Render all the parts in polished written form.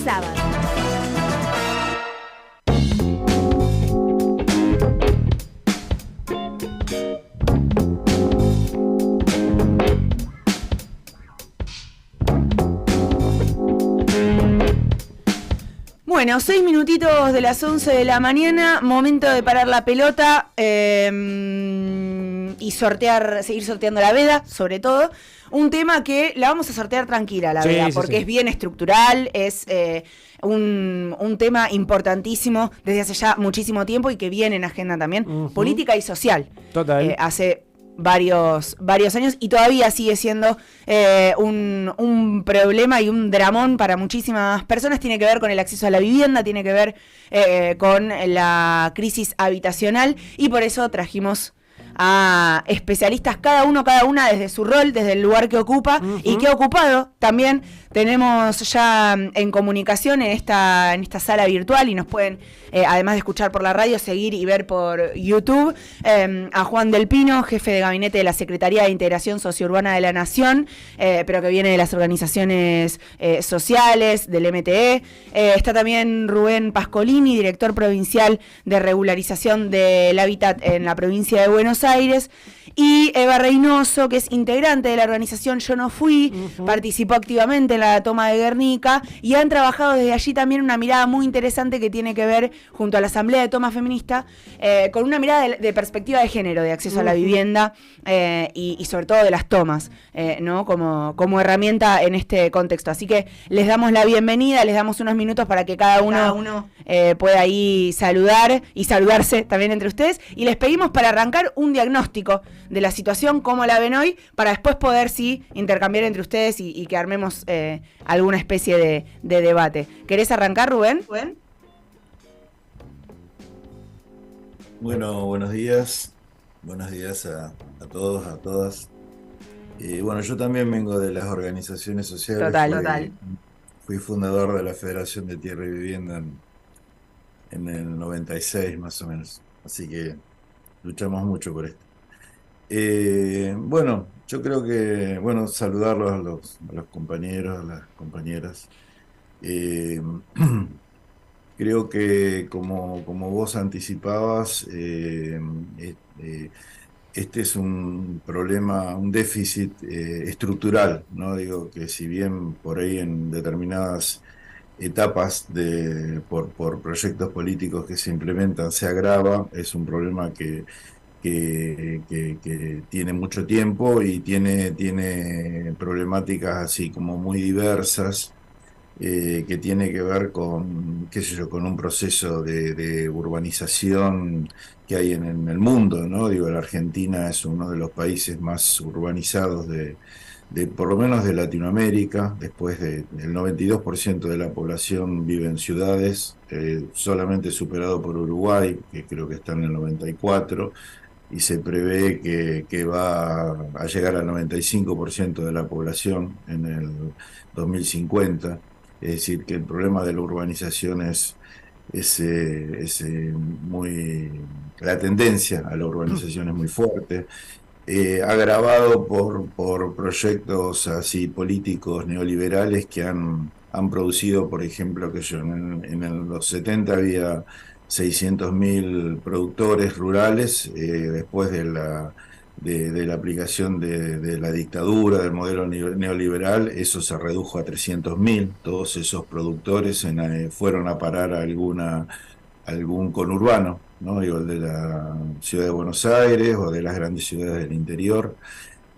sábado. Bueno, 6 minutitos de las 11 de la mañana, momento de parar la pelota y seguir sorteando la veda, sobre todo. Un tema que la vamos a sortear tranquila, la veda, porque es bien estructural, es un tema importantísimo desde hace ya muchísimo tiempo y que viene en agenda también, política y social. Total. Hace varios años y todavía sigue siendo un problema y un dramón para muchísimas personas. Tiene que ver con el acceso a la vivienda, tiene que ver con la crisis habitacional, y por eso trajimos a especialistas, cada una desde su rol, desde el lugar que ocupa y que ha ocupado. También tenemos ya en comunicación en esta sala virtual, y nos pueden, además de escuchar por la radio, seguir y ver por YouTube, a Juan Del Pino, jefe de gabinete de la Secretaría de Integración Sociourbana de la Nación, pero que viene de las organizaciones sociales, del MTE. Está también Rubén Pascolini, director provincial de regularización del hábitat en la provincia de Buenos Aires, y Eva Reynoso, que es integrante de la organización Yo No Fui, participó activamente en la toma de Guernica, y han trabajado desde allí también una mirada muy interesante que tiene que ver, junto a la Asamblea de Toma Feminista, con una mirada de perspectiva de género, de acceso a la vivienda y sobre todo de las tomas, ¿no? como herramienta en este contexto. Así que les damos la bienvenida, les damos unos minutos para que cada uno pueda ahí saludar y saludarse también entre ustedes, y les pedimos para arrancar un diagnóstico de la situación, cómo la ven hoy, para después poder intercambiar entre ustedes y que armemos alguna especie de debate. ¿Querés arrancar, Rubén? Bueno, buenos días a todos, a todas. Bueno, yo también vengo de las organizaciones sociales. Total. Fui fundador de la Federación de Tierra y Vivienda en el 96 más o menos, así que luchamos mucho por esto. Bueno, yo creo que, saludarlos a los compañeros, a las compañeras. Creo que como vos anticipabas, este es un problema, un déficit estructural, ¿no? Digo que si bien por ahí en determinadas etapas por proyectos políticos que se implementan se agrava, es un problema que tiene mucho tiempo y tiene problemáticas así como muy diversas, que tiene que ver con, qué sé yo, con un proceso de urbanización que hay en el mundo, ¿no? Digo, la Argentina es uno de los países más urbanizados por lo menos de Latinoamérica. Después el 92% de la población vive en ciudades, solamente superado por Uruguay, que creo que está en el 94%, y se prevé que va a llegar al 95% de la población en el 2050. Es decir, que el problema de la urbanización es la tendencia a la urbanización es muy fuerte, agravado por proyectos así políticos neoliberales que han producido, por ejemplo, que en los 70 había 600.000 productores rurales. Después de la aplicación de la dictadura, del modelo neoliberal, eso se redujo a 300.000. Todos esos productores fueron a parar a algún conurbano, ¿no? Digo, el de la ciudad de Buenos Aires o de las grandes ciudades del interior.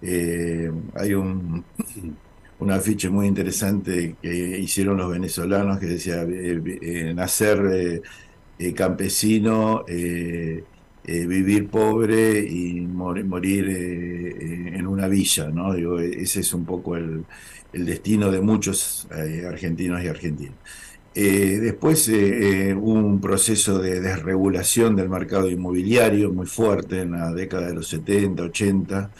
Hay un afiche muy interesante que hicieron los venezolanos que decía nacer campesino, vivir pobre y morir en una villa, ¿no? Digo, ese es un poco el destino de muchos argentinos y argentinas. Después hubo un proceso de desregulación del mercado inmobiliario muy fuerte en la década de los 70, 80,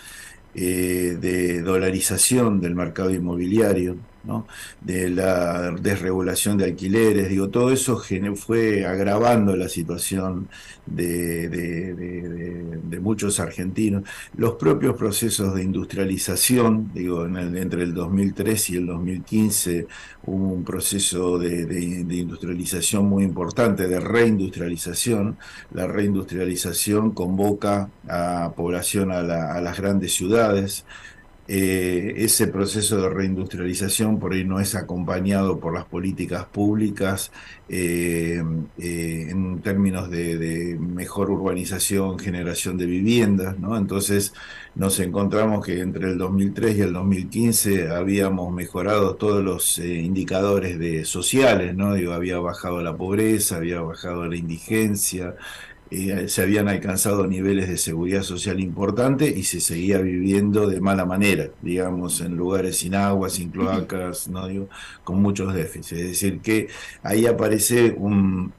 de dolarización del mercado inmobiliario, ¿no? De la desregulación de alquileres, digo, todo eso fue agravando la situación de muchos argentinos. Los propios procesos de industrialización, digo, entre el 2003 y el 2015 hubo un proceso de industrialización muy importante, de reindustrialización. La reindustrialización convoca a población a las grandes ciudades. Ese proceso de reindustrialización por ahí no es acompañado por las políticas públicas en términos de mejor urbanización, generación de viviendas, ¿no? Entonces nos encontramos que entre el 2003 y el 2015 habíamos mejorado todos los indicadores sociales, ¿no? Digo, había bajado la pobreza, había bajado la indigencia, se habían alcanzado niveles de seguridad social importantes y se seguía viviendo de mala manera, digamos, en lugares sin agua, sin cloacas, ¿no? Digo, con muchos déficits. Es decir, que ahí aparece un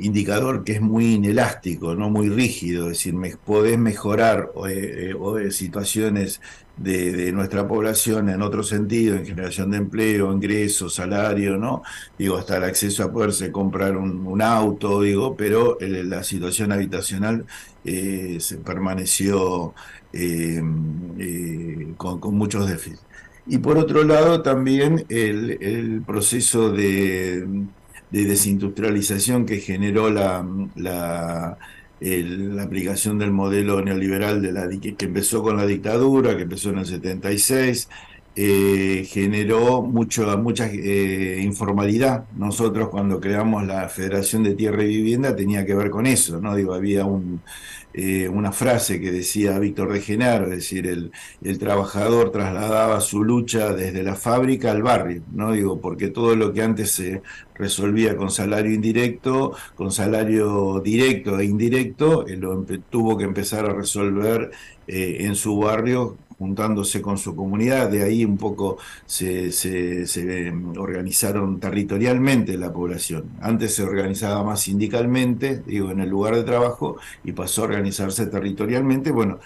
indicador que es muy inelástico, no muy rígido, es decir, podés mejorar situaciones de nuestra población en otro sentido, en generación de empleo, ingresos, salario, ¿no? Digo, hasta el acceso a poderse comprar un auto, digo, pero la situación habitacional se permaneció con muchos déficits. Y por otro lado, también el proceso de desindustrialización que generó la aplicación del modelo neoliberal que empezó con la dictadura, que empezó en el 76, generó mucha informalidad. Nosotros cuando creamos la Federación de Tierra y Vivienda tenía que ver con eso, ¿no? Digo, había una frase que decía Víctor de Genaro, es decir, el trabajador trasladaba su lucha desde la fábrica al barrio, ¿no? Digo, porque todo lo que antes se resolvía con salario indirecto, con salario directo e indirecto, tuvo que empezar a resolver en su barrio, juntándose con su comunidad. De ahí un poco se organizaron territorialmente la población. Antes se organizaba más sindicalmente, digo, en el lugar de trabajo, y pasó a organizarse territorialmente. Bueno,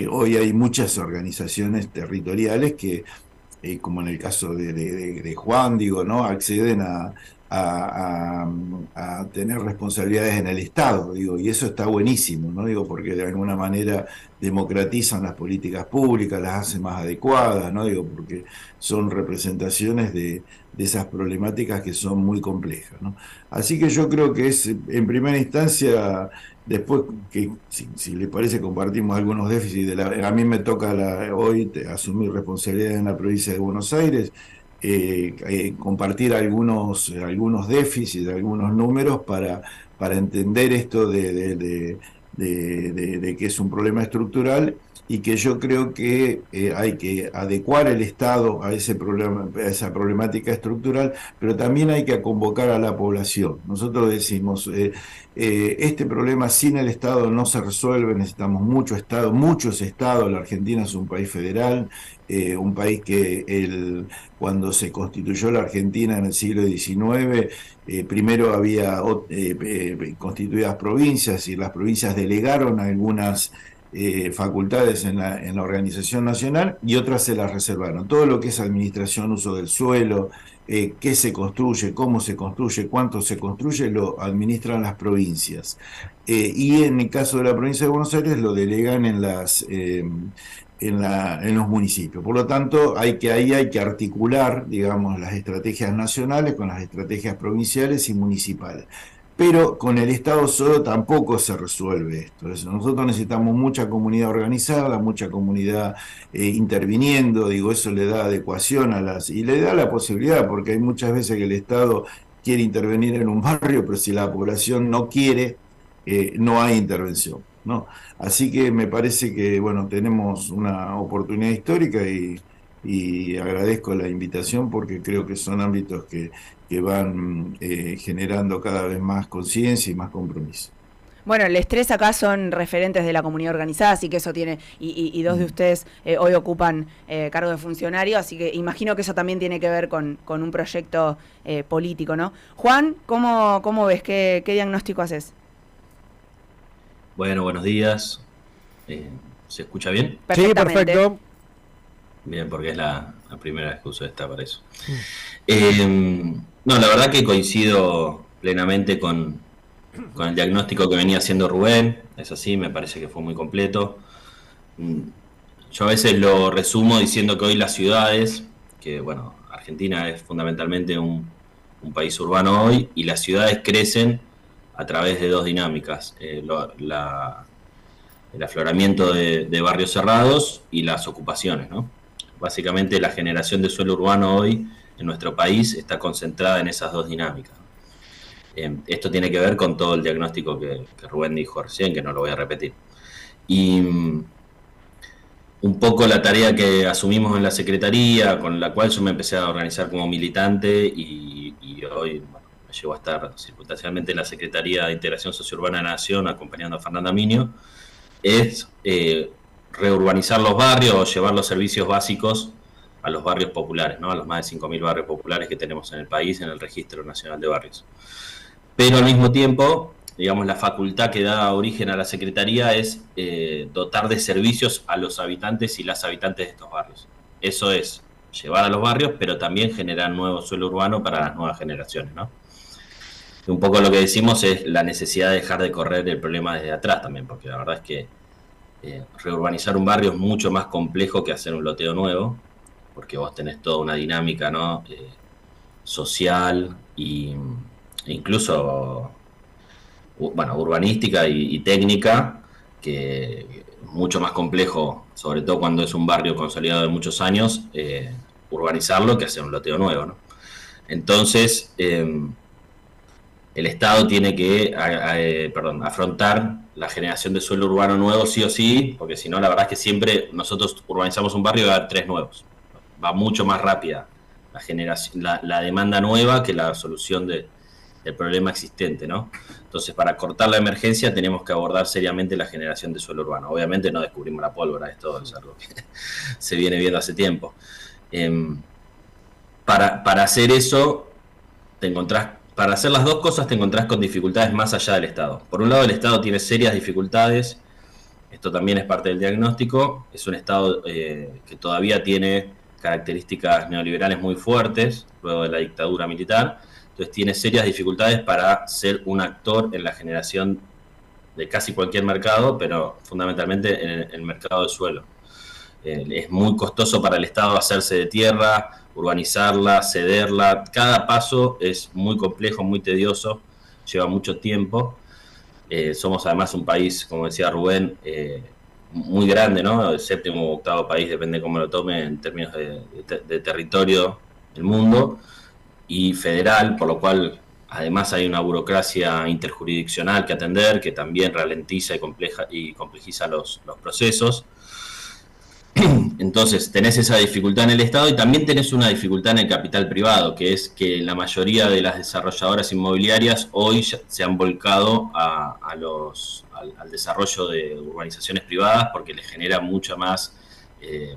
hoy hay muchas organizaciones territoriales que, como en el caso de Juan, digo, ¿no? Acceden a tener responsabilidades en el Estado, digo, y eso está buenísimo, ¿no? Digo, porque de alguna manera democratizan las políticas públicas, las hacen más adecuadas, ¿no? Digo, porque son representaciones de esas problemáticas que son muy complejas, ¿no? Así que yo creo que es, en primera instancia, después que, si le parece, compartimos algunos déficits. A mí me toca hoy asumir responsabilidades en la provincia de Buenos Aires, compartir algunos déficits, algunos números para entender esto de que es un problema estructural y que yo creo que hay que adecuar el Estado a ese problema, a esa problemática estructural, pero también hay que convocar a la población. Nosotros decimos, este problema sin el Estado no se resuelve, necesitamos muchos estados. La Argentina es un país federal, un país que cuando se constituyó la Argentina en el siglo XIX, primero había constituidas provincias y las provincias delegaron algunas facultades en la organización nacional y otras se las reservaron. Todo lo que es administración, uso del suelo, qué se construye, cómo se construye, cuánto se construye, lo administran las provincias. Y en el caso de la provincia de Buenos Aires lo delegan en los municipios. Por lo tanto, ahí hay que articular, digamos, las estrategias nacionales con las estrategias provinciales y municipales. Pero con el Estado solo tampoco se resuelve esto. Nosotros necesitamos mucha comunidad organizada, mucha comunidad interviniendo, digo, eso le da adecuación y le da la posibilidad, porque hay muchas veces que el Estado quiere intervenir en un barrio, pero si la población no quiere, no hay intervención, ¿no? Así que me parece que, bueno, tenemos una oportunidad histórica y agradezco la invitación porque creo que son ámbitos que van generando cada vez más conciencia y más compromiso. Bueno, los tres acá son referentes de la comunidad organizada, así que eso tiene, y dos de ustedes hoy ocupan cargo de funcionario, así que imagino que eso también tiene que ver con un proyecto político, ¿no? Juan, ¿cómo ves? ¿Qué diagnóstico haces? Bueno, buenos días. ¿Se escucha bien? Sí, perfecto. Bien, porque es la primera vez que uso esta para eso. No, la verdad que coincido plenamente con el diagnóstico que venía haciendo Rubén. Es así, me parece que fue muy completo. Yo a veces lo resumo diciendo que hoy las ciudades, que bueno, Argentina es fundamentalmente un país urbano hoy, y las ciudades crecen a través de dos dinámicas: el afloramiento de barrios cerrados y las ocupaciones, ¿no? Básicamente la generación de suelo urbano hoy en nuestro país está concentrada en esas dos dinámicas. Esto tiene que ver con todo el diagnóstico que Rubén dijo recién, que no lo voy a repetir. Y un poco la tarea que asumimos en la Secretaría, con la cual yo me empecé a organizar como militante y hoy bueno, me llevo a estar circunstancialmente en la Secretaría de Integración Sociourbana de Nación acompañando a Fernanda Minio, es reurbanizar los barrios o llevar los servicios básicos a los barrios populares, ¿no? A los más de 5.000 barrios populares que tenemos en el país en el Registro Nacional de Barrios. Pero al mismo tiempo, digamos, la facultad que da origen a la Secretaría es dotar de servicios a los habitantes y las habitantes de estos barrios. Eso es llevar a los barrios, pero también generar nuevo suelo urbano para las nuevas generaciones, ¿no? Un poco lo que decimos es la necesidad de dejar de correr el problema desde atrás también, porque la verdad es que reurbanizar un barrio es mucho más complejo que hacer un loteo nuevo, porque vos tenés toda una dinámica, ¿no? Social e incluso bueno, urbanística y técnica, que es mucho más complejo, sobre todo cuando es un barrio consolidado de muchos años, urbanizarlo que hacer un loteo nuevo, ¿no? Entonces, el Estado tiene que afrontar la generación de suelo urbano nuevo sí o sí, porque si no, la verdad es que siempre nosotros urbanizamos un barrio y va a haber 3 nuevos. Va mucho más rápida la demanda nueva que la solución del problema existente, ¿no? Entonces, para cortar la emergencia tenemos que abordar seriamente la generación de suelo urbano. Obviamente no descubrimos la pólvora, esto es algo que se viene viendo hace tiempo. Para hacer eso, para hacer las dos cosas te encontrás con dificultades más allá del Estado. Por un lado, el Estado tiene serias dificultades, esto también es parte del diagnóstico, es un Estado que todavía tiene características neoliberales muy fuertes, luego de la dictadura militar. Entonces tiene serias dificultades para ser un actor en la generación de casi cualquier mercado, pero fundamentalmente en el mercado del suelo. Es muy costoso para el Estado hacerse de tierra, urbanizarla, cederla. Cada paso es muy complejo, muy tedioso, lleva mucho tiempo. Somos además un país, como decía Rubén, muy grande, ¿no? El 7º o 8º país, depende cómo lo tome en términos de territorio del mundo, y federal, por lo cual además hay una burocracia interjurisdiccional que atender, que también ralentiza y complejiza los procesos. Entonces tenés esa dificultad en el Estado y también tenés una dificultad en el capital privado, que es que la mayoría de las desarrolladoras inmobiliarias hoy se han volcado al desarrollo de urbanizaciones privadas porque les genera mucha más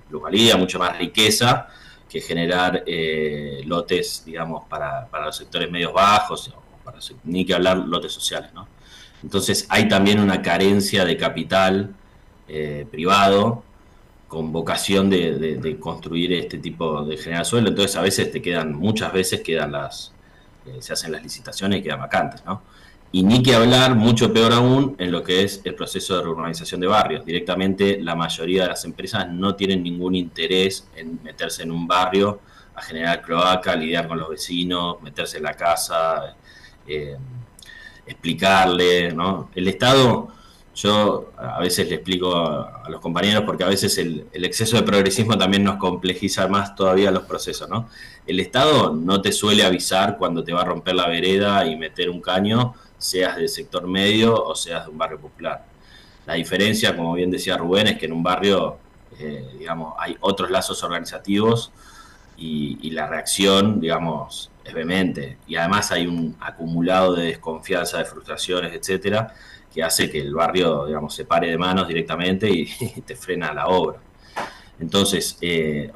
plusvalía, mucha más riqueza que generar lotes, digamos, para los sectores medios bajos, ni que hablar lotes sociales, ¿no? Entonces hay también una carencia de capital privado con vocación de construir este tipo de generar suelo. Entonces a veces muchas veces se hacen las licitaciones y quedan vacantes, ¿no? Y ni que hablar, mucho peor aún, en lo que es el proceso de reurbanización de barrios. Directamente la mayoría de las empresas no tienen ningún interés en meterse en un barrio a generar cloaca, lidiar con los vecinos, meterse en la casa, explicarle, ¿no? El Estado, yo a veces le explico a los compañeros, porque a veces el exceso de progresismo también nos complejiza más todavía los procesos, ¿no? El Estado no te suele avisar cuando te va a romper la vereda y meter un caño, seas del sector medio o seas de un barrio popular. La diferencia, como bien decía Rubén, es que en un barrio, digamos, hay otros lazos organizativos y la reacción, digamos, es vehemente. Y además hay un acumulado de desconfianza, de frustraciones, etcétera, que hace que el barrio, digamos, se pare de manos directamente y te frena la obra. Entonces,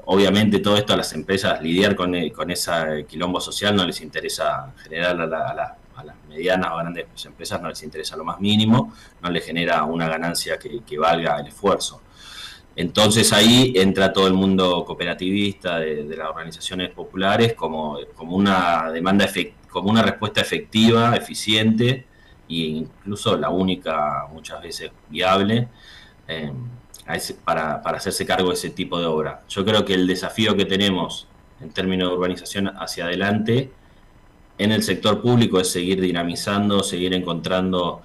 obviamente todo esto a las empresas, lidiar con ese quilombo social, no les interesa generar a a las medianas o grandes empresas no les interesa lo más mínimo, no les genera una ganancia que valga el esfuerzo. Entonces ahí entra todo el mundo cooperativista de las organizaciones populares como una demanda, como una respuesta efectiva, eficiente e incluso la única muchas veces viable para hacerse cargo de ese tipo de obra. Yo creo que el desafío que tenemos en términos de urbanización hacia adelante en el sector público es seguir dinamizando, seguir encontrando,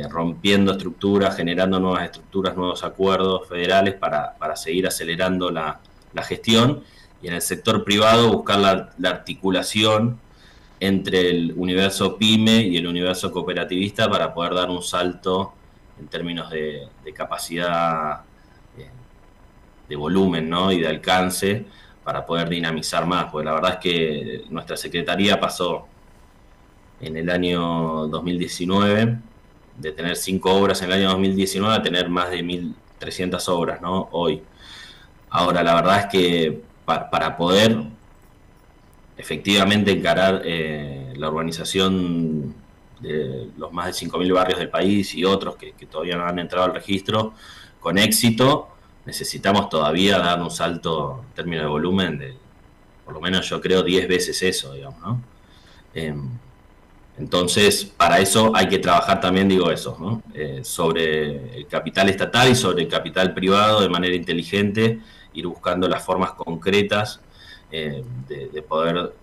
rompiendo estructuras, generando nuevas estructuras, nuevos acuerdos federales para seguir acelerando la gestión, y en el sector privado buscar la articulación entre el universo PYME y el universo cooperativista para poder dar un salto en términos de capacidad, de volumen, ¿no? Y de alcance, para poder dinamizar más, porque la verdad es que nuestra Secretaría pasó en el año 2019, de tener 5 obras en el año 2019 a tener más de 1.300 obras, ¿no? Hoy. Ahora, la verdad es que para poder efectivamente encarar la urbanización de los más de 5.000 barrios del país y otros que todavía no han entrado al registro con éxito, necesitamos todavía dar un salto en términos de volumen de, por lo menos yo creo, 10 veces eso, digamos, ¿no? Entonces, para eso hay que trabajar también, digo eso, ¿no? Sobre el capital estatal y sobre el capital privado de manera inteligente, ir buscando las formas concretas de poder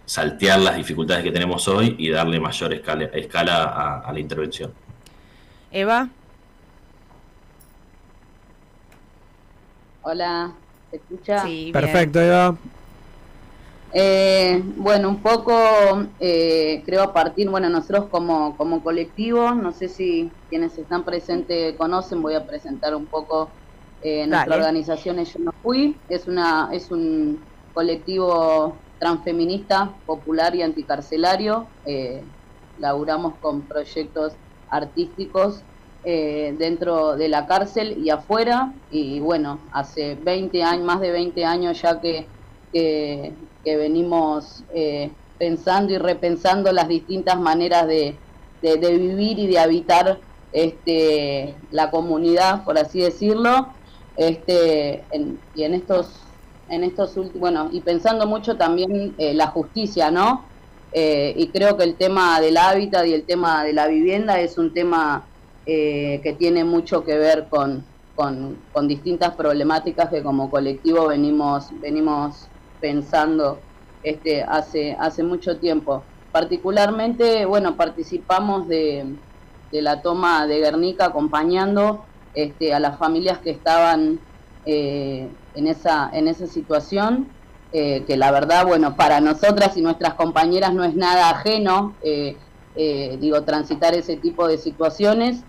saltear las dificultades que tenemos hoy y darle mayor escala a la intervención. Eva. Hola, ¿se escucha? Sí, perfecto, Eva. Bueno, un poco creo a partir, bueno, nosotros como colectivo, no sé si quienes están presentes conocen, voy a presentar un poco nuestra organización Yo No Fui, es un colectivo transfeminista, popular y anticarcelario, laburamos con proyectos artísticos dentro de la cárcel y afuera, y bueno, hace 20 años, más de 20 años ya que venimos pensando y repensando las distintas maneras de vivir y de habitar la comunidad, por así decirlo, y en estos últimos, bueno, y pensando mucho también la justicia, ¿no? Y creo que el tema del hábitat y el tema de la vivienda es un tema que tiene mucho que ver con distintas problemáticas que como colectivo venimos pensando hace mucho tiempo. Particularmente, bueno, participamos de la toma de Guernica acompañando a las familias que estaban en esa situación, que la verdad, bueno, para nosotras y nuestras compañeras no es nada ajeno, transitar ese tipo de situaciones.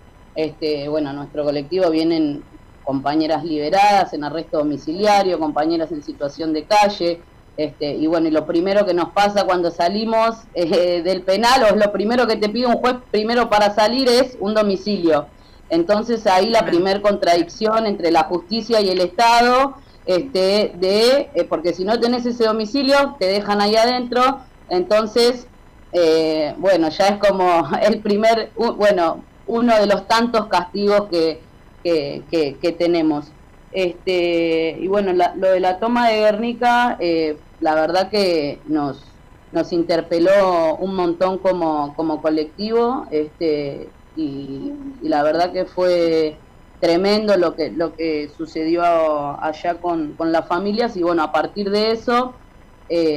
Bueno, nuestro colectivo vienen compañeras liberadas en arresto domiciliario, compañeras en situación de calle, y bueno, y lo primero que nos pasa cuando salimos del penal, o lo primero que te pide un juez primero para salir es un domicilio. Entonces ahí la primer contradicción entre la justicia y el Estado, porque si no tenés ese domicilio, te dejan ahí adentro. Entonces, bueno, ya es como uno de los tantos castigos que tenemos. Y bueno, lo de la toma de Guernica, la verdad que nos interpeló un montón como colectivo, y la verdad que fue tremendo lo que sucedió allá con las familias, y bueno, a partir de eso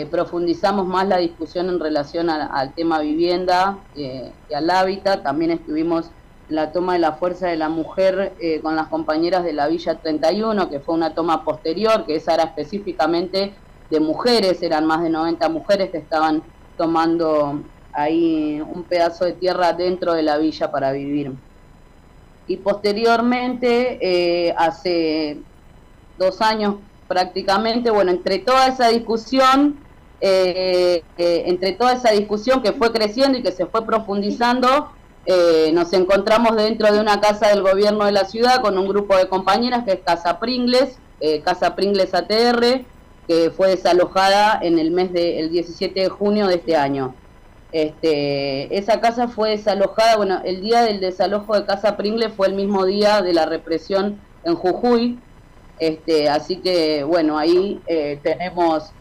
profundizamos más la discusión en relación al tema vivienda y al hábitat. También estuvimos en la toma de la Fuerza de la Mujer con las compañeras de la Villa 31, que fue una toma posterior, que esa era específicamente de mujeres, eran más de 90 mujeres que estaban tomando ahí un pedazo de tierra dentro de la villa para vivir. Y posteriormente, hace 2 años prácticamente, bueno, entre toda esa discusión que fue creciendo y que se fue profundizando, nos encontramos dentro de una casa del gobierno de la ciudad con un grupo de compañeras que es Casa Pringles ATR, que fue desalojada en el 17 de junio de este año. Esa casa fue desalojada, bueno, el día del desalojo de Casa Pringle fue el mismo día de la represión en Jujuy, así que bueno, ahí tenemos,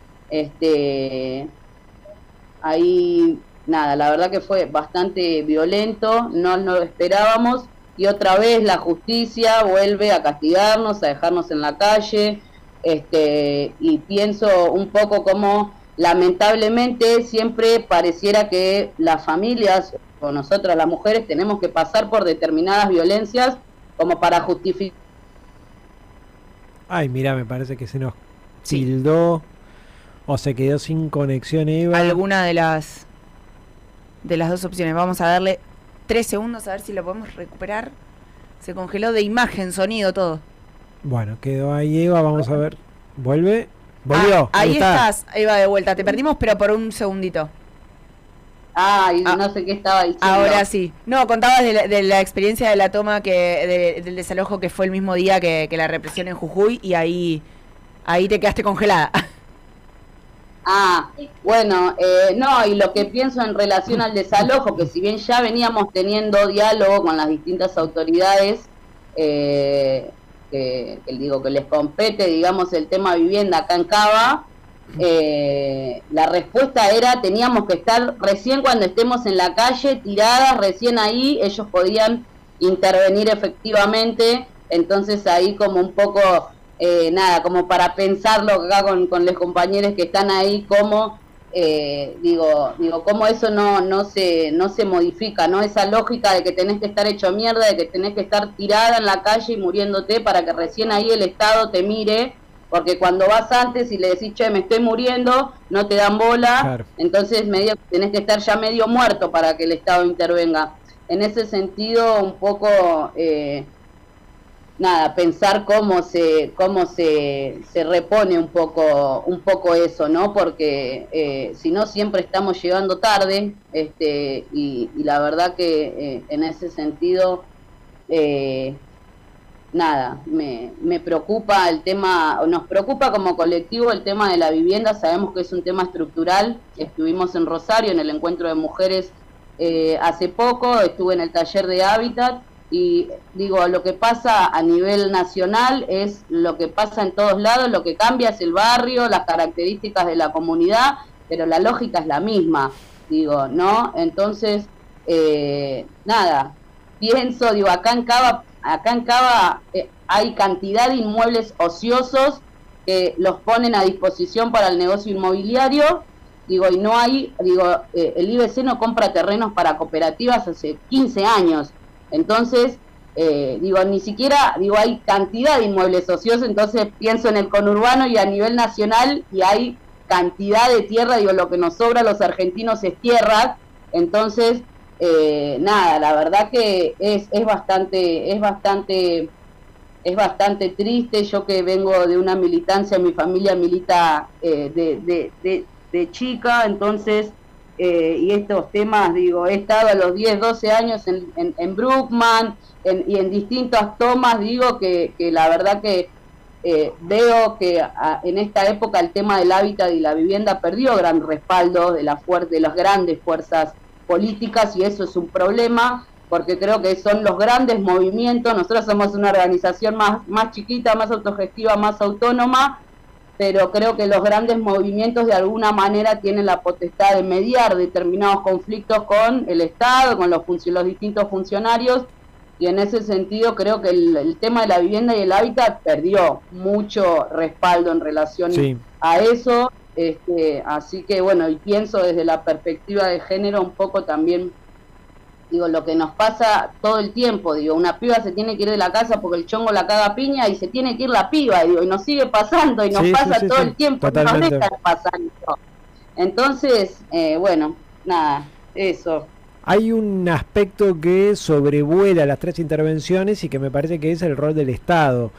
ahí nada, la verdad que fue bastante violento, no lo esperábamos, y otra vez la justicia vuelve a castigarnos, a dejarnos en la calle, y pienso un poco como lamentablemente siempre pareciera que las familias o nosotras las mujeres tenemos que pasar por determinadas violencias como para justificar. Ay, mira, me parece que se nos tildó o se quedó sin conexión Eva. Alguna de las dos opciones. Vamos a darle 3 segundos a ver si lo podemos recuperar. Se congeló de imagen, sonido, todo. Bueno, quedó ahí Eva, vamos a ver. ¿Vuelve? Volvió. Ahí estás, Eva, de vuelta. Te perdimos, pero por un segundito. No sé qué estaba diciendo. Ahora sí. No, contabas de la experiencia de la toma, del desalojo que fue el mismo día que la represión en Jujuy, y ahí te quedaste congelada. Bueno, no, y lo que pienso en relación al desalojo, que si bien ya veníamos teniendo diálogo con las distintas autoridades, que les compete, digamos, el tema vivienda acá en Cava, la respuesta era, teníamos que estar recién cuando estemos en la calle, tiradas, recién ahí ellos podían intervenir efectivamente, entonces ahí como un poco, como para pensarlo acá con los compañeros que están ahí, como cómo eso no se modifica, ¿no? Esa lógica de que tenés que estar hecho mierda, de que tenés que estar tirada en la calle y muriéndote para que recién ahí el Estado te mire, porque cuando vas antes y le decís, che, me estoy muriendo, no te dan bola, claro. Entonces tenés que estar ya medio muerto para que el Estado intervenga. En ese sentido, un poco, pensar cómo se repone un poco eso, ¿no? Porque si no siempre estamos llegando tarde, y la verdad que en ese sentido me preocupa el tema, o nos preocupa como colectivo el tema de la vivienda. Sabemos que es un tema estructural. Estuvimos en Rosario en el encuentro de mujeres hace poco, estuve en el taller de Hábitat, y lo que pasa a nivel nacional es lo que pasa en todos lados, lo que cambia es el barrio, las características de la comunidad, pero la lógica es la misma, ¿no? Entonces, pienso, acá en Cava hay cantidad de inmuebles ociosos que los ponen a disposición para el negocio inmobiliario, y no hay, el IBC no compra terrenos para cooperativas hace 15 años, entonces, ni siquiera, hay cantidad de inmuebles ociosos, entonces pienso en el conurbano y a nivel nacional, y hay cantidad de tierra, lo que nos sobra a los argentinos es tierra, entonces, la verdad que es bastante triste. Yo que vengo de una militancia, mi familia milita de chica, entonces, y estos temas, he estado a los 10, 12 años en Bruckman, y en distintas tomas, que la verdad que veo que en esta época el tema del hábitat y la vivienda perdió gran respaldo de las grandes fuerzas políticas, y eso es un problema, porque creo que son los grandes movimientos. Nosotros somos una organización más chiquita, más autogestiva, más autónoma, pero creo que los grandes movimientos de alguna manera tienen la potestad de mediar determinados conflictos con el Estado, con los distintos funcionarios, y en ese sentido creo que el tema de la vivienda y el hábitat perdió mucho respaldo en relación a eso. Así que bueno, y pienso desde la perspectiva de género un poco también, lo que nos pasa todo el tiempo, una piba se tiene que ir de la casa porque el chongo la caga a piña, y se tiene que ir la piba, y nos sigue pasando, y nos pasa todo el tiempo, no nos deja de pasar eso. Entonces, eso. Hay un aspecto que sobrevuela las 3 intervenciones y que me parece que es el rol del Estado.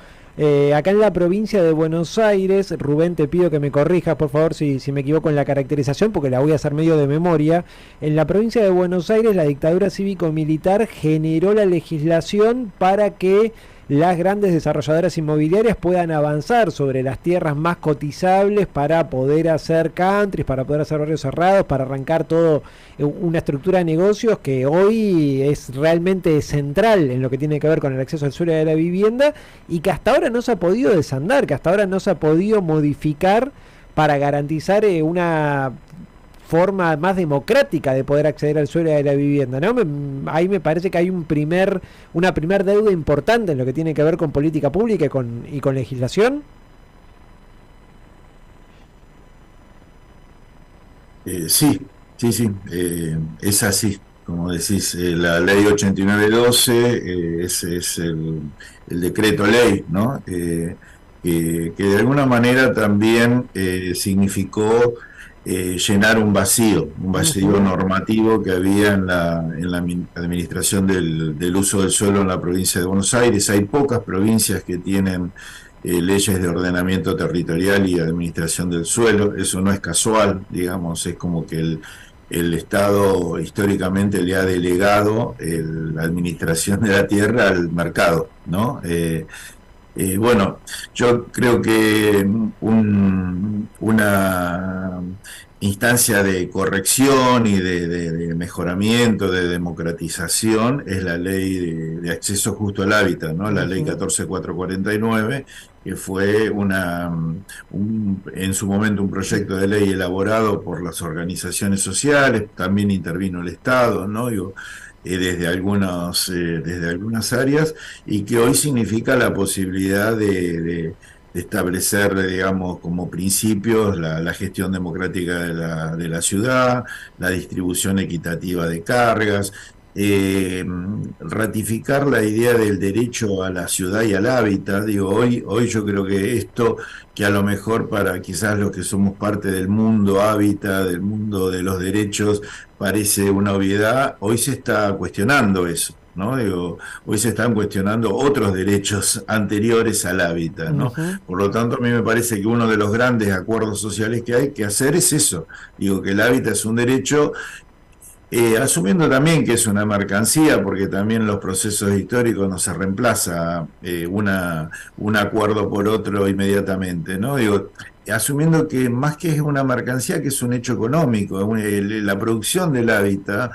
Acá en la provincia de Buenos Aires, Rubén, te pido que me corrijas por favor si me equivoco en la caracterización, porque la voy a hacer medio de memoria. En la provincia de Buenos Aires, la dictadura cívico-militar generó la legislación para que las grandes desarrolladoras inmobiliarias puedan avanzar sobre las tierras más cotizables para poder hacer countries, para poder hacer barrios cerrados, para arrancar todo una estructura de negocios que hoy es realmente central en lo que tiene que ver con el acceso al suelo y a la vivienda, y que hasta ahora no se ha podido desandar, que hasta ahora no se ha podido modificar para garantizar una forma más democrática de poder acceder al suelo y a la vivienda, ¿no? Ahí me parece que hay una primer deuda importante en lo que tiene que ver con política pública y con legislación. Sí, es así, como decís, la ley 8912 es el decreto ley, ¿no? Que de alguna manera también significó llenar un vacío normativo que había en la administración del uso del suelo en la provincia de Buenos Aires. Hay pocas provincias que tienen leyes de ordenamiento territorial y administración del suelo. Eso no es casual, digamos, es como que el Estado históricamente le ha delegado la administración de la tierra al mercado, ¿no? Bueno, yo creo que una instancia de corrección y de mejoramiento, de democratización, es la ley de acceso justo al hábitat, ¿no? La ley 14449, que fue en su momento un proyecto de ley elaborado por las organizaciones sociales, también intervino el Estado, ¿no? Desde algunas áreas, y que hoy significa la posibilidad de establecer, digamos, como principios la gestión democrática de la ciudad, la distribución equitativa de cargas, ratificar la idea del derecho a la ciudad y al hábitat. Digo, hoy yo creo que esto, que a lo mejor para quizás los que somos parte del mundo hábitat, del mundo de los derechos, parece una obviedad, hoy se está cuestionando eso, ¿no? Digo, hoy se están cuestionando otros derechos anteriores al hábitat, ¿no? Por lo tanto, a mí me parece que uno de los grandes acuerdos sociales que hay que hacer es eso. Digo, que el hábitat es un derecho, asumiendo también que es una mercancía, porque también en los procesos históricos no se reemplaza un acuerdo por otro inmediatamente, ¿no? Digo, asumiendo que más que es una mercancía, que es un hecho económico, la producción del hábitat.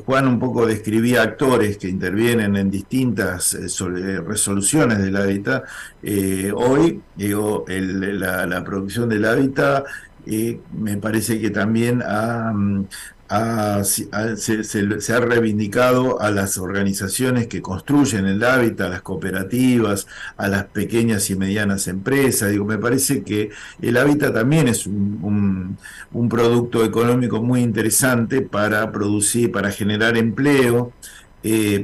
Juan un poco describía actores que intervienen en distintas resoluciones del hábitat. Hoy, digo, la producción del hábitat me parece que también se ha reivindicado a las organizaciones que construyen el hábitat, a las cooperativas, a las pequeñas y medianas empresas. Digo, me parece que el hábitat también es un producto económico muy interesante para producir, para generar empleo,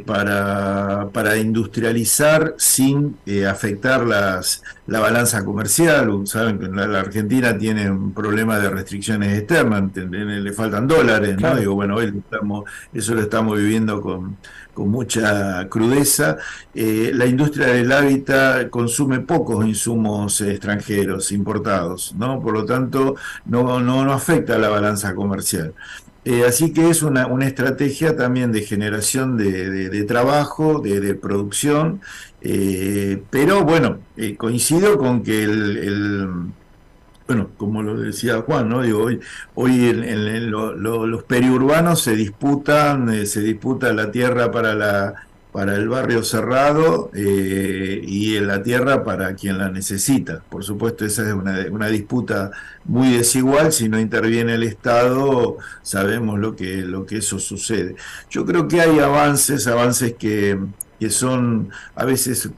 para industrializar sin afectar la balanza comercial. Saben que la Argentina tiene un problema de restricciones externas, le faltan dólares, ¿no? Claro. Digo, bueno, hoy eso lo estamos viviendo con mucha crudeza. La industria del hábitat consume pocos insumos extranjeros importados, ¿no? Por lo tanto, no afecta a la balanza comercial. Así que es una estrategia también de generación de trabajo, de producción, pero bueno, coincido con que bueno, como lo decía Juan, ¿no? Digo, hoy los periurbanos se disputa la tierra para el barrio cerrado, y la tierra para quien la necesita. Por supuesto, esa es una disputa muy desigual. Si no interviene el Estado, sabemos lo que eso sucede. Yo creo que hay avances que son, a veces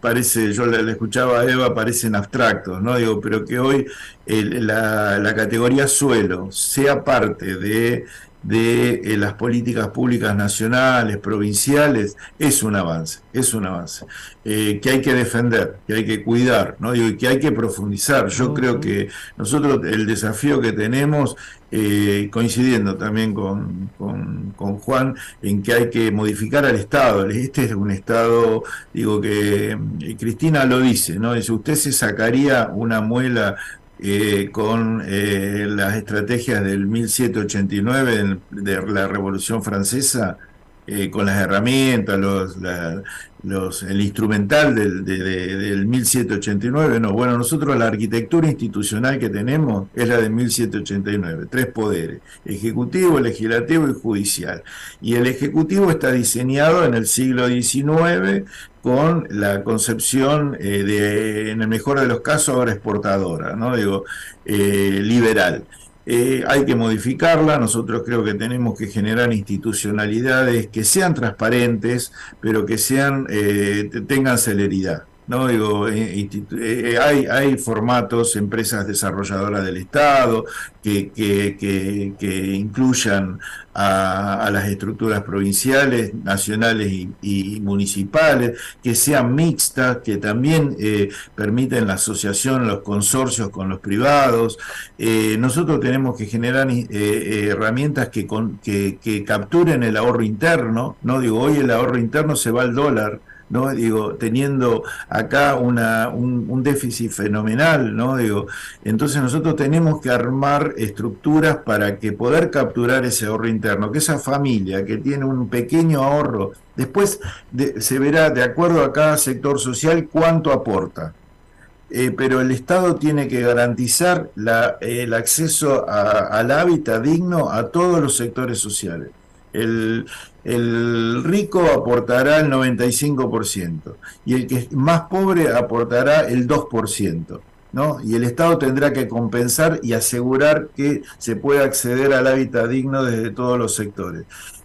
parece, yo le escuchaba a Eva, parecen abstractos, ¿no? Digo, pero que hoy la categoría suelo sea parte de las políticas públicas nacionales, provinciales, es un avance, que hay que defender, que hay que cuidar, ¿no? Digo, y que hay que profundizar. Yo creo que nosotros el desafío que tenemos, coincidiendo también con Juan, en que hay que modificar al Estado. Este es un Estado, digo, que Cristina lo dice, ¿no? Dice, usted se sacaría una muela con las estrategias del 1789 de la Revolución Francesa. con las herramientas, el instrumental del 1789, no, bueno, nosotros la arquitectura institucional que tenemos es la de 1789, 3 poderes, ejecutivo, legislativo y judicial. Y el ejecutivo está diseñado en el siglo XIX con la concepción en el mejor de los casos, ahora exportadora, ¿no? Digo, liberal. Hay que modificarla, nosotros creo que tenemos que generar institucionalidades que sean transparentes, pero que tengan celeridad. No digo, hay formatos, empresas desarrolladoras del Estado que incluyan a las estructuras provinciales, nacionales y municipales, que sean mixtas, que también permiten la asociación, los consorcios con los privados. Nosotros tenemos que generar herramientas que capturen el ahorro interno. No digo, hoy el ahorro interno se va al dólar, ¿no? Digo, teniendo acá un déficit fenomenal, ¿no? Digo, entonces nosotros tenemos que armar estructuras para que poder capturar ese ahorro interno, que esa familia que tiene un pequeño ahorro, después se verá de acuerdo a cada sector social cuánto aporta. Pero el Estado tiene que garantizar el acceso al hábitat digno a todos los sectores sociales. El rico aportará el 95% y el que es más pobre aportará el 2%, ¿no? Y el Estado tendrá que compensar y asegurar que se pueda acceder al hábitat digno desde todos los sectores.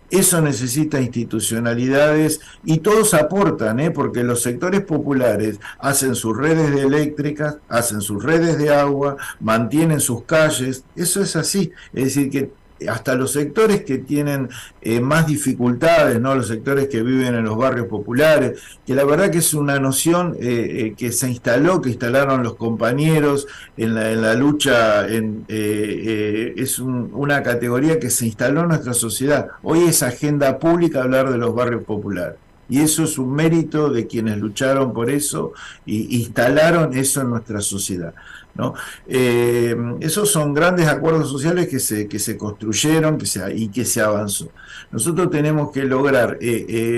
Eso necesita institucionalidades y todos aportan, porque los sectores populares hacen sus redes eléctricas, hacen sus redes de agua, mantienen sus calles, eso es así, es decir que hasta los sectores que tienen más dificultades, ¿no? Los sectores que viven en los barrios populares, que la verdad que es una noción que que instalaron los compañeros en la lucha, es una categoría que se instaló en nuestra sociedad. Hoy es agenda pública hablar de los barrios populares. Y eso es un mérito de quienes lucharon por eso y instalaron eso en nuestra sociedad, ¿no? Esos son grandes acuerdos sociales que se construyeron y que se avanzó. Nosotros tenemos que lograr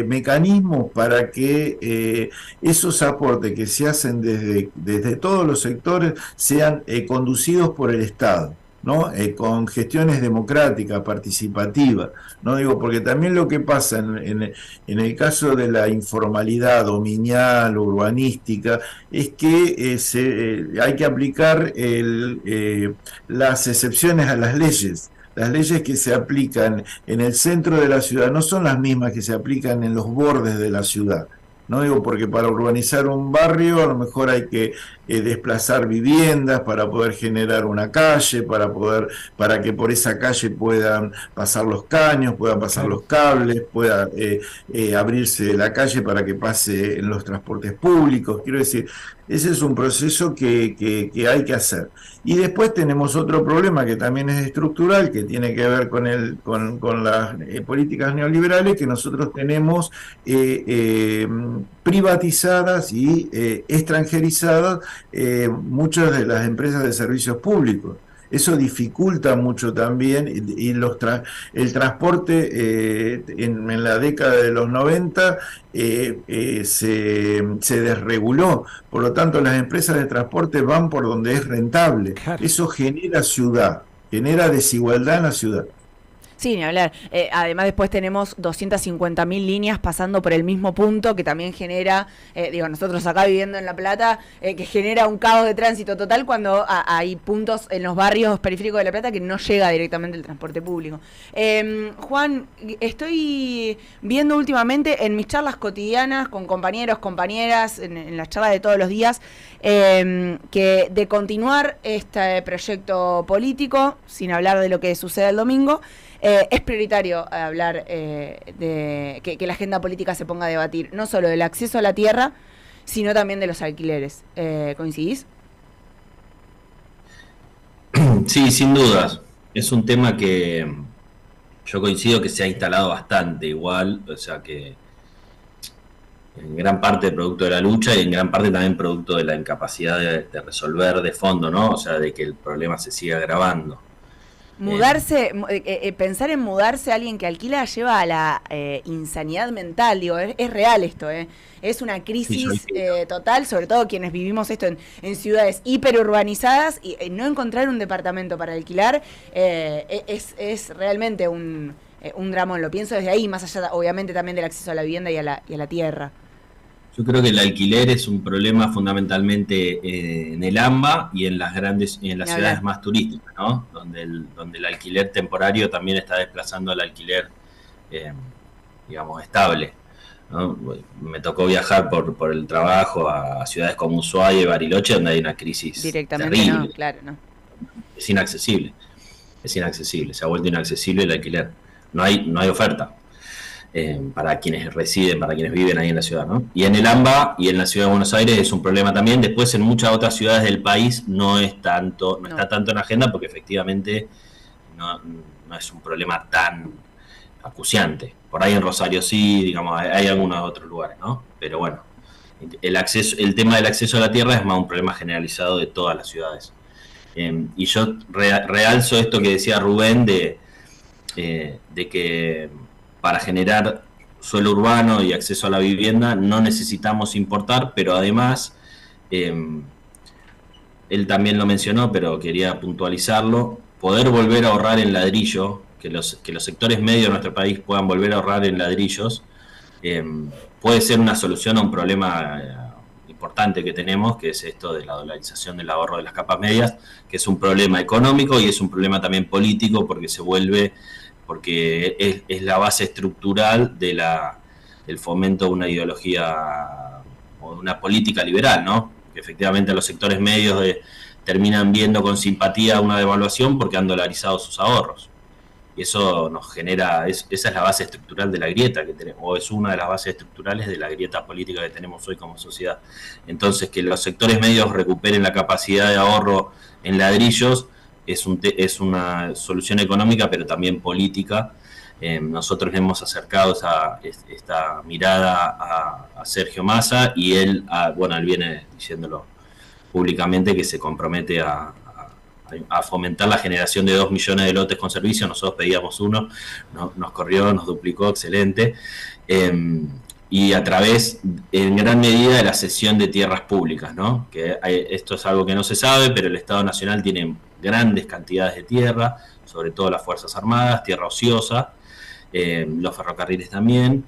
mecanismos para que esos aportes que se hacen desde todos los sectores sean conducidos por el Estado, ¿no? Con gestiones democráticas, participativas, ¿no? Digo, porque también lo que pasa en el caso de la informalidad dominial, urbanística, es que hay que aplicar las excepciones a las leyes. Las leyes que se aplican en el centro de la ciudad no son las mismas que se aplican en los bordes de la ciudad. No digo porque para urbanizar un barrio a lo mejor hay que desplazar viviendas para poder generar una calle, para que por esa calle puedan pasar los caños, puedan pasar los cables, pueda abrirse la calle para que pase en los transportes públicos. Quiero decir, ese es un proceso que hay que hacer. Y después tenemos otro problema que también es estructural, que tiene que ver con las políticas neoliberales, que nosotros tenemos privatizadas y extranjerizadas muchas de las empresas de servicios públicos. Eso dificulta mucho también y el transporte en la década de los 90 se desreguló. Por lo tanto, las empresas de transporte van por donde es rentable. Claro. Eso genera ciudad, genera desigualdad en la ciudad. Sí, ni hablar. Además después tenemos 250.000 líneas pasando por el mismo punto que también genera, nosotros acá viviendo en La Plata, que genera un caos de tránsito total cuando hay puntos en los barrios periféricos de La Plata que no llega directamente el transporte público. Juan, estoy viendo últimamente en mis charlas cotidianas con compañeros, compañeras, en las charlas de todos los días, que de continuar este proyecto político, sin hablar de lo que sucede el domingo, es prioritario hablar de que la agenda política se ponga a debatir no solo del acceso a la tierra, sino también de los alquileres. ¿Coincidís? Sí, sin dudas. Es un tema que yo coincido que se ha instalado bastante igual, o sea que en gran parte producto de la lucha y en gran parte también producto de la incapacidad de resolver de fondo, ¿no? O sea, de que el problema se siga agravando. Mudarse, pensar en mudarse a alguien que alquila lleva a la insanidad mental, digo, es real esto, es una crisis total, sobre todo quienes vivimos esto en ciudades hiperurbanizadas, y no encontrar un departamento para alquilar es realmente un dramón, lo pienso desde ahí, más allá obviamente también del acceso a la vivienda y a la tierra. Yo creo que el alquiler es un problema fundamentalmente en el AMBA y en las ciudades más turísticas, ¿no? Donde el alquiler temporario también está desplazando al alquiler, digamos, estable, ¿no? Me tocó viajar por el trabajo a ciudades como Ushuaia y Bariloche, donde hay una crisis directamente terrible. No, claro, no. Es inaccesible, se ha vuelto inaccesible el alquiler. No hay oferta. Para quienes residen, para quienes viven ahí en la ciudad, ¿no? Y en el AMBA y en la ciudad de Buenos Aires es un problema también. Después en muchas otras ciudades del país no está tanto en la agenda, porque efectivamente no es un problema tan acuciante. Por ahí en Rosario sí, digamos, hay algunos otros lugares, ¿no? Pero bueno, el tema del acceso a la tierra es más un problema generalizado de todas las ciudades. Y yo realzo esto que decía Rubén de que para generar suelo urbano y acceso a la vivienda no necesitamos importar, pero además, él también lo mencionó, pero quería puntualizarlo, poder volver a ahorrar en ladrillo, que los sectores medios de nuestro país puedan volver a ahorrar en ladrillos, puede ser una solución a un problema importante que tenemos, que es esto de la dolarización del ahorro de las capas medias, que es un problema económico y es un problema también político, porque es la base estructural del fomento de una ideología o de una política liberal, ¿no? Que efectivamente los sectores medios terminan viendo con simpatía una devaluación porque han dolarizado sus ahorros. Y eso nos genera, esa es la base estructural de la grieta que tenemos, o es una de las bases estructurales de la grieta política que tenemos hoy como sociedad. Entonces, que los sectores medios recuperen la capacidad de ahorro en ladrillos es una solución económica, pero también política. Nosotros le hemos acercado esta mirada a Sergio Massa y él viene diciéndolo públicamente que se compromete a fomentar la generación de 2 millones de lotes con servicio. Nosotros pedíamos uno, nos corrió, nos duplicó, excelente. Y a través, en gran medida, de la cesión de tierras públicas, ¿no? Esto es algo que no se sabe, pero el Estado Nacional tiene grandes cantidades de tierra, sobre todo las Fuerzas Armadas, tierra ociosa, los ferrocarriles también,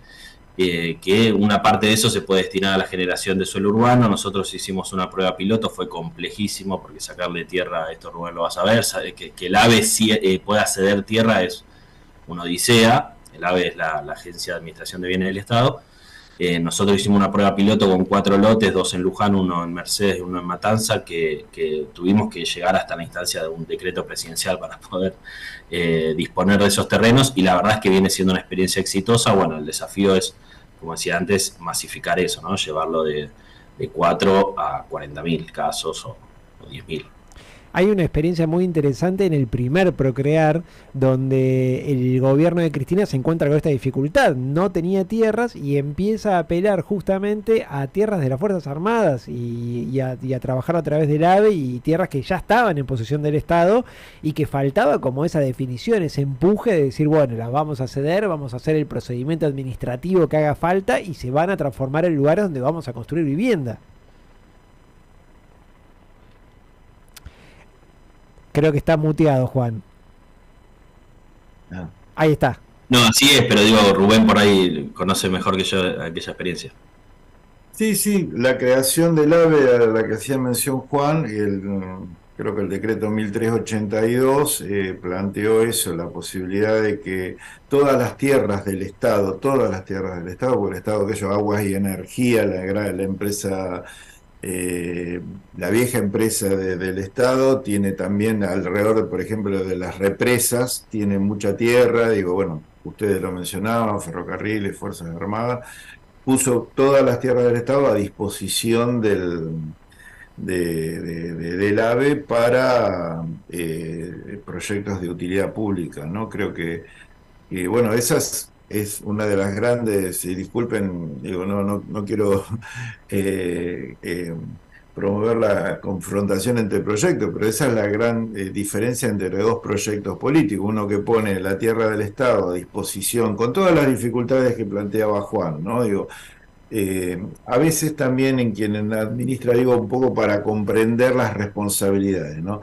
que una parte de eso se puede destinar a la generación de suelo urbano. Nosotros hicimos una prueba piloto, fue complejísimo, porque sacarle tierra, esto Rubén lo vas a ver, que el AVE pueda ceder tierra es una odisea. El AVE es la Agencia de Administración de Bienes del Estado. Nosotros hicimos una prueba piloto con 4 lotes, 2 en Luján, 1 en Mercedes y 1 en Matanza, que tuvimos que llegar hasta la instancia de un decreto presidencial para poder disponer de esos terrenos, y la verdad es que viene siendo una experiencia exitosa. Bueno, el desafío es, como decía antes, masificar eso, ¿no? Llevarlo de 4 a 40.000 casos o 10.000. Hay una experiencia muy interesante en el primer Procrear, donde el gobierno de Cristina se encuentra con esta dificultad. No tenía tierras y empieza a apelar justamente a tierras de las Fuerzas Armadas y a trabajar a través del AVE, y tierras que ya estaban en posesión del Estado y que faltaba como esa definición, ese empuje de decir, bueno, las vamos a ceder, vamos a hacer el procedimiento administrativo que haga falta y se van a transformar en lugares donde vamos a construir vivienda. Creo que está muteado, Juan. No. Ahí está. No, así es, pero digo, Rubén por ahí conoce mejor que yo aquella experiencia. Sí, la creación del AVE a la que hacía mención Juan, creo que el decreto 1382 planteó eso, la posibilidad de que todas las tierras del Estado, porque el Estado, que yo, Aguas y Energía, la empresa... la vieja empresa del Estado tiene también alrededor, por ejemplo, de las represas, tiene mucha tierra. Digo, bueno, ustedes lo mencionaban, ferrocarriles, Fuerzas Armadas, puso todas las tierras del Estado a disposición del AVE para proyectos de utilidad pública, ¿no? Creo que bueno, esas es una de las grandes, y disculpen, digo, no quiero promover la confrontación entre proyectos, pero esa es la gran diferencia entre dos proyectos políticos, uno que pone la tierra del Estado a disposición, con todas las dificultades que planteaba Juan, ¿no? Digo, a veces también en quien administra, digo, un poco para comprender las responsabilidades, ¿no?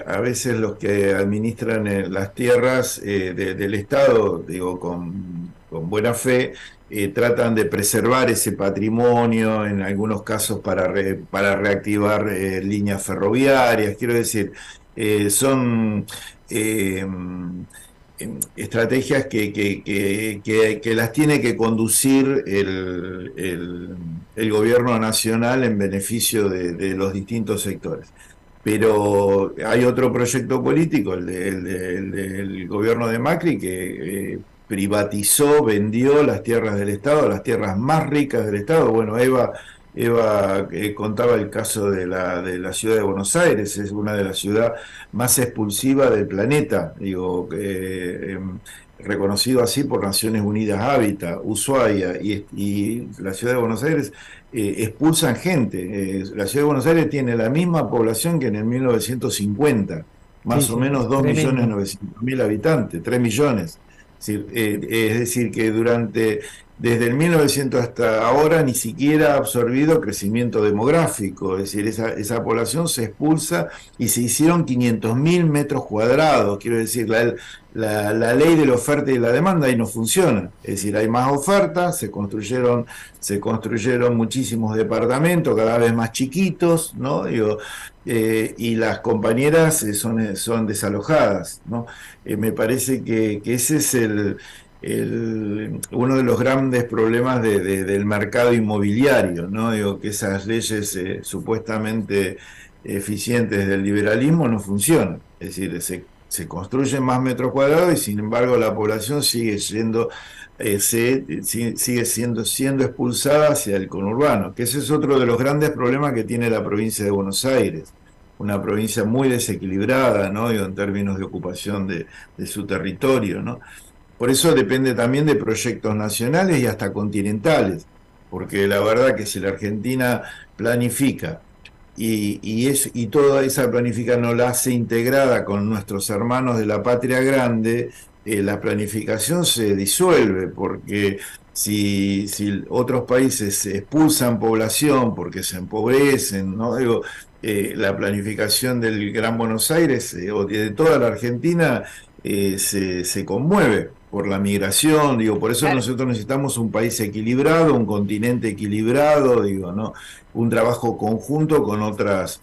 A veces los que administran las tierras del Estado, digo, con buena fe, tratan de preservar ese patrimonio, en algunos casos para reactivar líneas ferroviarias, quiero decir, son eh, estrategias que las tiene que conducir el gobierno nacional en beneficio de los distintos sectores. Pero hay otro proyecto político, el del gobierno de Macri, que privatizó, vendió las tierras del Estado, las tierras más ricas del Estado. Bueno, Eva contaba el caso de la ciudad de Buenos Aires, es una de las ciudades más expulsivas del planeta, digo, reconocido así por Naciones Unidas Hábitat, Ushuaia y la ciudad de Buenos Aires. Expulsan gente. La ciudad de Buenos Aires tiene la misma población que en el 1950, más Sí, o sí, menos tremendo. 2.900.000 habitantes, 3 millones. Es decir, que desde el 1900 hasta ahora ni siquiera ha absorbido crecimiento demográfico, es decir, esa población se expulsa y se hicieron 500.000 metros cuadrados, quiero decir, la ley de la oferta y la demanda ahí no funciona, es decir, hay más oferta, se construyeron muchísimos departamentos cada vez más chiquitos, ¿no? Digo, y las compañeras son desalojadas, ¿no? Me parece que ese es uno de los grandes problemas del mercado inmobiliario, ¿no? Digo, que esas leyes supuestamente eficientes del liberalismo no funcionan. Es decir, se construyen más metros cuadrados y sin embargo la población sigue siendo expulsada hacia el conurbano, que ese es otro de los grandes problemas que tiene la provincia de Buenos Aires, una provincia muy desequilibrada, ¿no? Digo, en términos de ocupación de su territorio, ¿no? Por eso depende también de proyectos nacionales y hasta continentales, porque la verdad que si la Argentina planifica y toda esa planificación no la hace integrada con nuestros hermanos de la patria grande, la planificación se disuelve, porque si otros países expulsan población porque se empobrecen, ¿no? Digo, la planificación del Gran Buenos Aires o de toda la Argentina se conmueve por la migración, digo, por eso Claro. nosotros necesitamos un país equilibrado, un continente equilibrado, digo, ¿no? Un trabajo conjunto con otras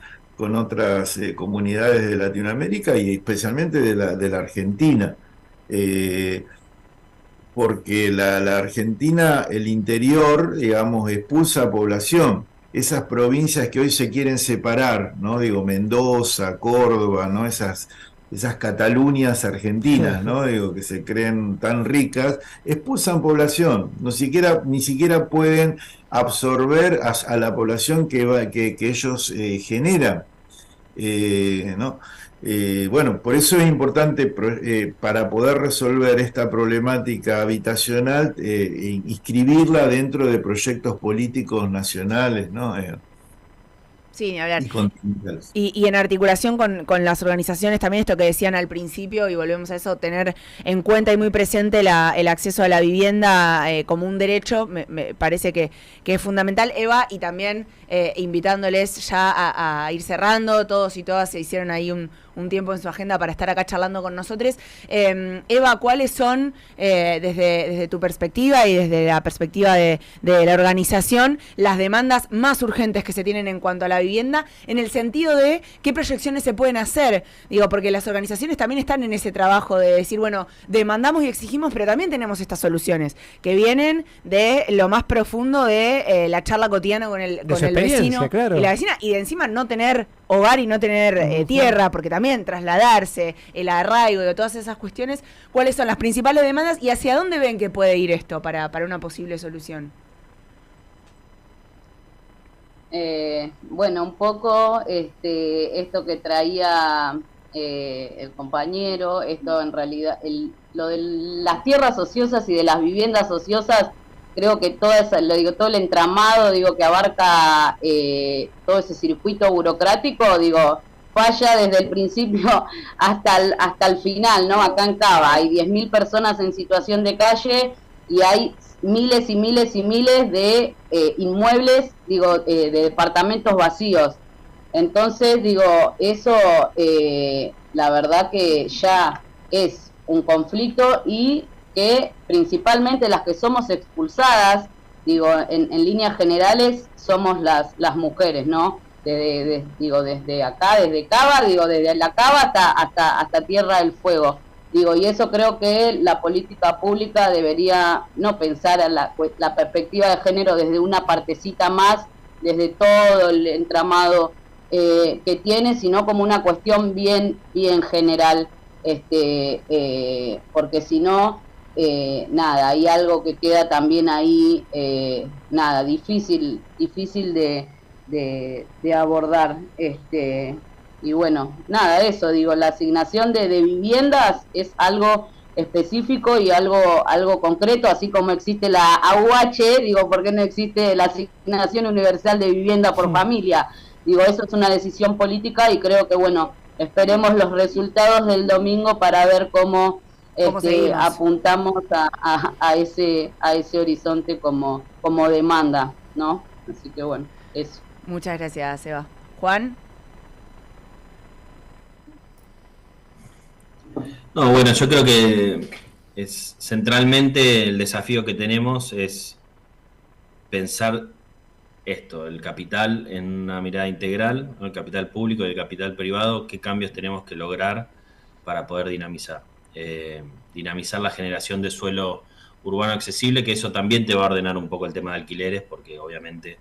comunidades de Latinoamérica y especialmente de la Argentina. Eh, Porque la Argentina, el interior, digamos, expulsa población. Esas provincias que hoy se quieren separar, ¿no? Digo, Mendoza, Córdoba, ¿no? Esas Cataluñas argentinas, ¿no? Digo, que se creen tan ricas, expulsan población. Ni siquiera pueden absorber a la población que ellos generan. ¿No? Bueno, por eso es importante para poder resolver esta problemática habitacional, inscribirla dentro de proyectos políticos nacionales, ¿no? Sí, ni hablar. Y continentales. Y en articulación con las organizaciones también, esto que decían al principio, y volvemos a eso, tener en cuenta y muy presente el acceso a la vivienda como un derecho, me parece que es fundamental, Eva, y también invitándoles ya a ir cerrando, todos y todas se hicieron ahí un tiempo en su agenda para estar acá charlando con nosotros. Eva, ¿cuáles son, desde tu perspectiva y desde la perspectiva de la organización, las demandas más urgentes que se tienen en cuanto a la vivienda, en el sentido de qué proyecciones se pueden hacer? Digo, porque las organizaciones también están en ese trabajo de decir, bueno, demandamos y exigimos, pero también tenemos estas soluciones que vienen de lo más profundo de la charla cotidiana con el vecino, claro. y la vecina, y de encima no tener hogar y no tener tierra, porque también trasladarse, el arraigo de todas esas cuestiones. ¿Cuáles son las principales demandas y hacia dónde ven que puede ir esto para una posible solución? Bueno, un poco esto que traía el compañero, esto en realidad, lo de las tierras ociosas y de las viviendas ociosas creo que todo el entramado, digo, que abarca todo ese circuito burocrático, digo, falla desde el principio hasta el final, ¿no? Acá en Cava hay 10.000 personas en situación de calle y hay miles y miles y miles de inmuebles, digo, de departamentos vacíos. Entonces, digo, eso la verdad que ya es un conflicto y que principalmente las que somos expulsadas, digo, en líneas generales somos las mujeres, ¿no? Digo, desde acá, desde Cava, digo, desde la Cava hasta Tierra del Fuego. Digo, y eso creo que la política pública debería no pensar a la perspectiva de género desde una partecita más, desde todo el entramado que tiene, sino como una cuestión bien general, porque si no, nada, hay algo que queda también ahí, nada, difícil de abordar, y bueno, nada, eso, digo, la asignación de viviendas es algo específico y algo concreto, así como existe la AUH, digo, ¿por qué no existe la asignación universal de vivienda por familia? Digo, eso es una decisión política y creo que, bueno, esperemos los resultados del domingo para ver cómo apuntamos a ese horizonte como demanda, ¿no? Así que, bueno, eso. Muchas gracias, Eva. Juan. No, bueno, yo creo que centralmente el desafío que tenemos es pensar esto, el capital en una mirada integral, ¿no? El capital público y el capital privado, qué cambios tenemos que lograr para poder dinamizar la generación de suelo urbano accesible, que eso también te va a ordenar un poco el tema de alquileres, porque obviamente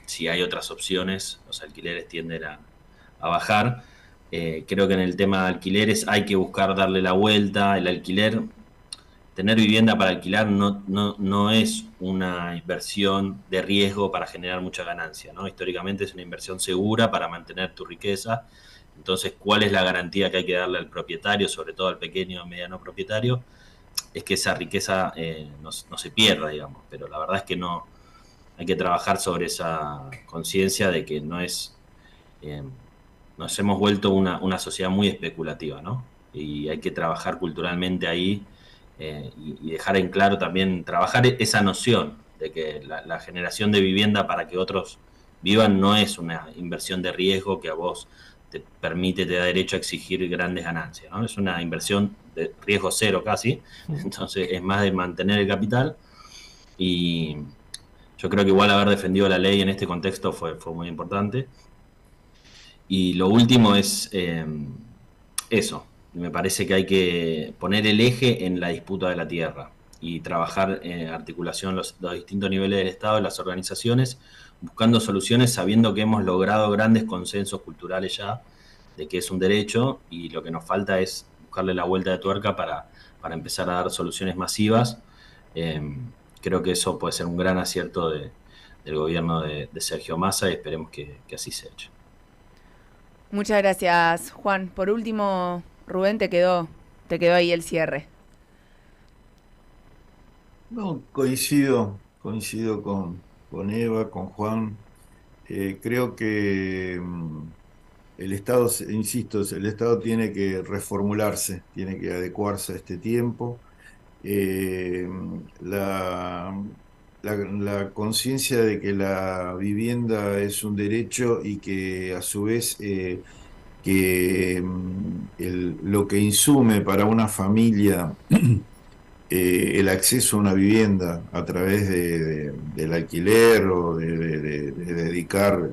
si hay otras opciones, los alquileres tienden a bajar. Creo que en el tema de alquileres hay que buscar darle la vuelta. El alquiler, tener vivienda para alquilar no es una inversión de riesgo para generar mucha ganancia, ¿no? Históricamente es una inversión segura para mantener tu riqueza. Entonces, ¿cuál es la garantía que hay que darle al propietario, sobre todo al pequeño o mediano propietario? Es que esa riqueza no se pierda, digamos. Pero la verdad es que no hay que trabajar sobre esa conciencia de que no es... nos hemos vuelto una sociedad muy especulativa, ¿no? Y hay que trabajar culturalmente ahí y dejar en claro también, trabajar esa noción de que la generación de vivienda para que otros vivan no es una inversión de riesgo que a vos te da derecho a exigir grandes ganancias, ¿no? Es una inversión de riesgo cero casi, entonces es más de mantener el capital. Y yo creo que igual haber defendido la ley en este contexto fue muy importante. Y lo último es eso. Me parece que hay que poner el eje en la disputa de la tierra y trabajar en articulación los distintos niveles del Estado y las organizaciones, buscando soluciones sabiendo que hemos logrado grandes consensos culturales ya de que es un derecho y lo que nos falta es buscarle la vuelta de tuerca para empezar a dar soluciones masivas. Creo que eso puede ser un gran acierto del gobierno de Sergio Massa y esperemos que así se eche. Muchas gracias, Juan. Por último, Rubén, te quedó ahí el cierre. No, coincido con Eva, con Juan. Creo que el Estado, insisto, el Estado tiene que reformularse, tiene que adecuarse a este tiempo. La conciencia de que la vivienda es un derecho y que a su vez lo que insume para una familia el acceso a una vivienda a través del alquiler o de dedicar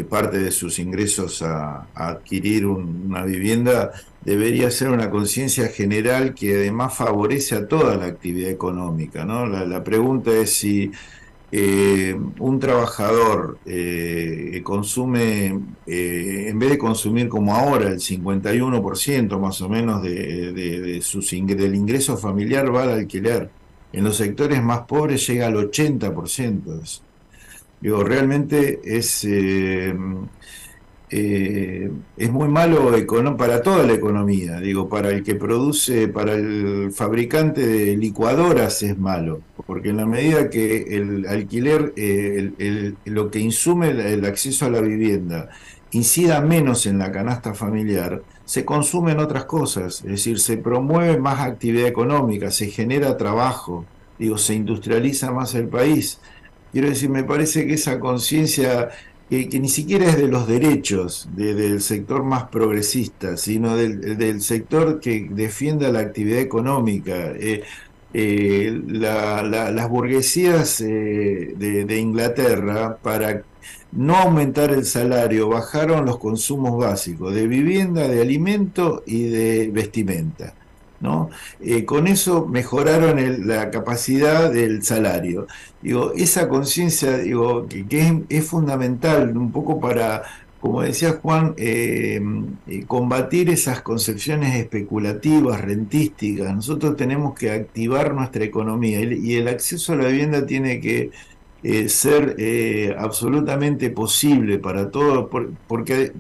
parte de sus ingresos a adquirir una vivienda debería ser una conciencia general que además favorece a toda la actividad económica, ¿no? La pregunta es si un trabajador consume, en vez de consumir como ahora el 51% más o menos del ingreso familiar va al alquiler, en los sectores más pobres llega al 80%. Digo, realmente es muy malo para toda la economía. Digo, para el que produce, para el fabricante de licuadoras es malo, porque en la medida que el alquiler, lo que insume el acceso a la vivienda, incida menos en la canasta familiar, se consumen otras cosas, es decir, se promueve más actividad económica, se genera trabajo, digo, se industrializa más el país. Quiero decir, me parece que esa conciencia que ni siquiera es de los derechos del sector más progresista, sino del sector que defienda la actividad económica. Las burguesías de Inglaterra, para no aumentar el salario, bajaron los consumos básicos de vivienda, de alimento y de vestimenta, ¿no? Con eso mejoraron la capacidad del salario. Digo, esa conciencia, digo, que es fundamental un poco para, como decía Juan, combatir esas concepciones especulativas, rentísticas. Nosotros tenemos que activar nuestra economía y el acceso a la vivienda tiene que ser absolutamente posible para todos, porque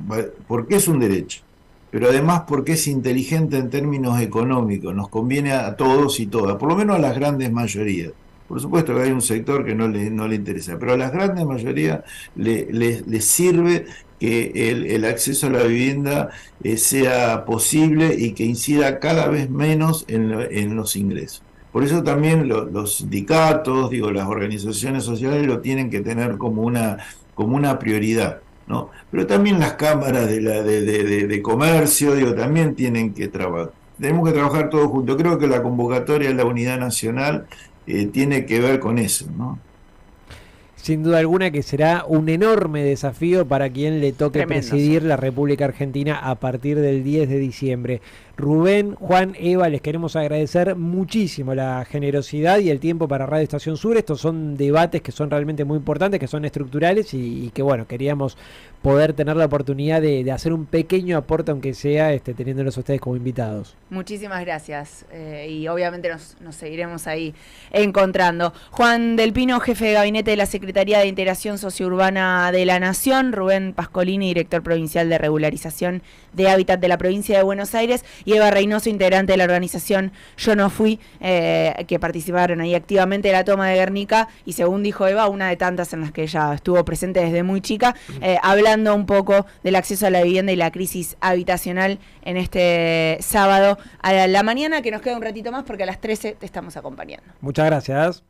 es un derecho, pero además porque es inteligente en términos económicos, nos conviene a todos y todas, por lo menos a las grandes mayorías. Por supuesto que hay un sector que no le interesa, pero a las grandes mayorías le sirve que el acceso a la vivienda sea posible y que incida cada vez menos en los ingresos. Por eso también los sindicatos, digo, las organizaciones sociales lo tienen que tener como una prioridad, ¿no? Pero también las cámaras de comercio, digo, también tienen que trabajar. Tenemos que trabajar todos juntos. Creo que la convocatoria de la Unidad Nacional tiene que ver con eso, ¿no? Sin duda alguna que será un enorme desafío para quien le toque presidir la República Argentina a partir del 10 de diciembre. Rubén, Juan, Eva, les queremos agradecer muchísimo la generosidad y el tiempo para Radio Estación Sur. Estos son debates que son realmente muy importantes, que son estructurales y que, bueno, queríamos poder tener la oportunidad de hacer un pequeño aporte, aunque sea teniéndolos a ustedes como invitados. Muchísimas gracias y obviamente nos seguiremos ahí encontrando. Juan Del Pino, jefe de gabinete de la Secretaría de Integración Sociourbana de la Nación, Rubén Pascolini, director provincial de regularización de hábitat de la provincia de Buenos Aires, y Eva Reynoso, integrante de la organización Yo No Fui, que participaron ahí activamente de la toma de Guernica, y según dijo Eva, una de tantas en las que ella estuvo presente desde muy chica, hablando un poco del acceso a la vivienda y la crisis habitacional en este sábado a la mañana, que nos queda un ratito más porque a las 13 te estamos acompañando. Muchas gracias.